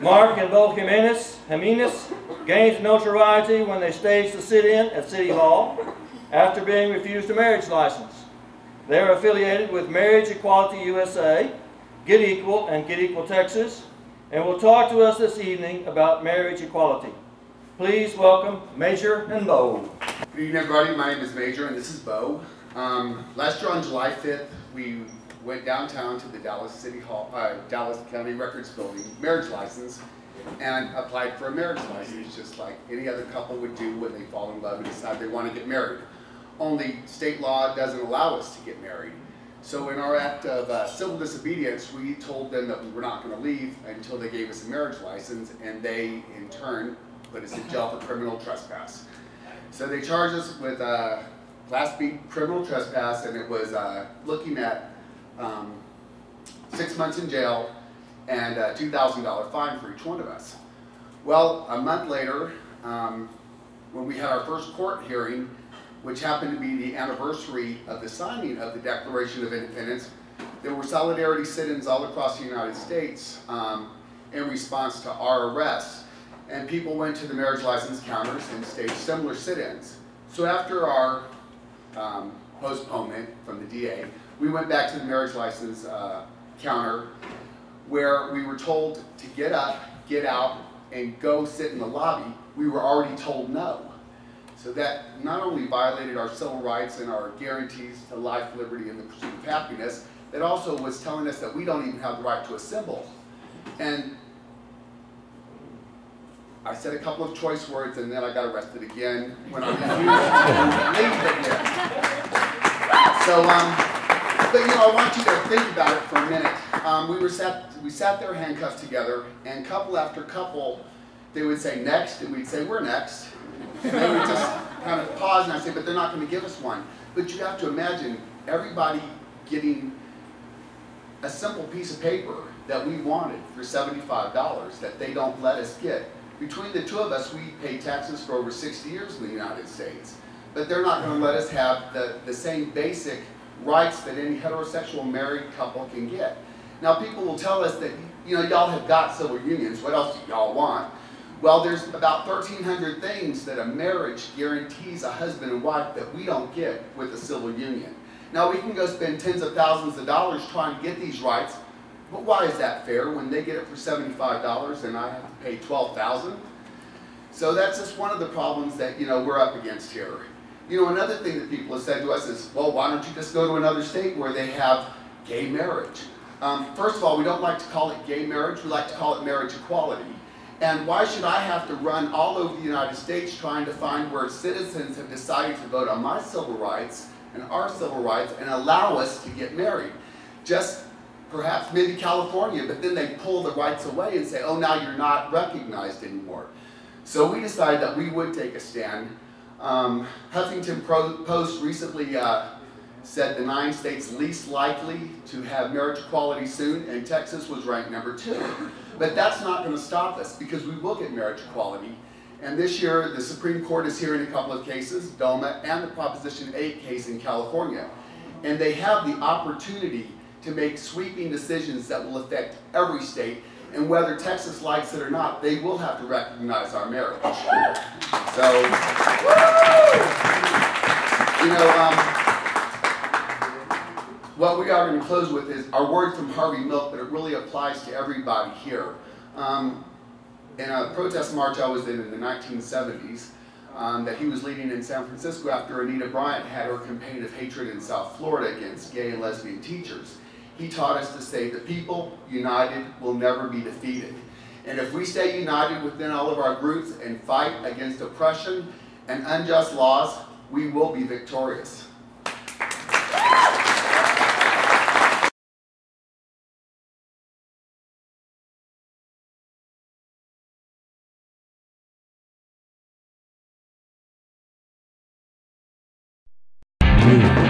Mark and Beau Jiminez gained notoriety when they staged the sit-in at City Hall after being refused a marriage license. They are affiliated with Marriage Equality USA, GetEQUAL, and GetEQUAL Texas, and will talk to us this evening about marriage equality. Please welcome Major and Beau. Good evening, everybody. My name is Major, and this is Beau. Last year on July 5th, we went downtown to the Dallas County Records Building marriage license and applied for a marriage license, just like any other couple would do when they fall in love and decide they want to get married. Only state law doesn't allow us to get married. So in our act of civil disobedience, we told them that we were not going to leave until they gave us a marriage license, and they, in turn, put us in jail for criminal trespass. So they charged us with Class B criminal trespass, and it was looking at 6 months in jail and a $2,000 fine for each one of us. Well, a month later, when we had our first court hearing, which happened to be the anniversary of the signing of the Declaration of Independence, there were solidarity sit-ins all across the United States in response to our arrests. And people went to the marriage license counters and staged similar sit-ins. So after our postponement from the DA, we went back to the marriage license counter, where we were told to get up, get out, and go sit in the lobby. We were already told no. So that not only violated our civil rights and our guarantees to life, liberty, and the pursuit of happiness, it also was telling us that we don't even have the right to assemble. And I said a couple of choice words, and then I got arrested again when I refused to leave again. So, but you know, I want you to think about it for a minute. We sat there handcuffed together, and couple after couple, they would say next, and we'd say we're next. And they would just kind of pause, and I'd say, but they're not going to give us one. But you have to imagine everybody getting a simple piece of paper that we wanted for $75 that they don't let us get. Between the two of us, we pay taxes for over 60 years in the United States. But they're not going to let us have the same basic rights that any heterosexual married couple can get. Now, people will tell us that, you know, y'all have got civil unions. What else do y'all want? Well, there's about 1,300 things that a marriage guarantees a husband and wife that we don't get with a civil union. Now, we can go spend tens of thousands of dollars trying to get these rights, but why is that fair when they get it for $75 and I have to pay $12,000? So that's just one of the problems that, you know, we're up against here. You know, another thing that people have said to us is, well, why don't you just go to another state where they have gay marriage? First of all, we don't like to call it gay marriage, we like to call it marriage equality. And why should I have to run all over the United States trying to find where citizens have decided to vote on my civil rights and our civil rights and allow us to get married? Just perhaps maybe California, but then they pull the rights away and say, oh, now you're not recognized anymore. So we decided that we would take a stand. Huffington Post recently said the 9 states least likely to have marriage equality soon, and Texas was ranked #2. But that's not going to stop us, because we will get marriage equality. And this year, the Supreme Court is hearing a couple of cases, DOMA and the Proposition 8 case in California. And they have the opportunity to make sweeping decisions that will affect every state. And whether Texas likes it or not, they will have to recognize our marriage. So, you know, what we are going to close with is our word from Harvey Milk, but it really applies to everybody here. In a protest march I was in the 1970s, that he was leading in San Francisco after Anita Bryant had her campaign of hatred in South Florida against gay and lesbian teachers. He taught us to say, the people united will never be defeated. And if we stay united within all of our groups and fight against oppression and unjust laws, we will be victorious. Dude.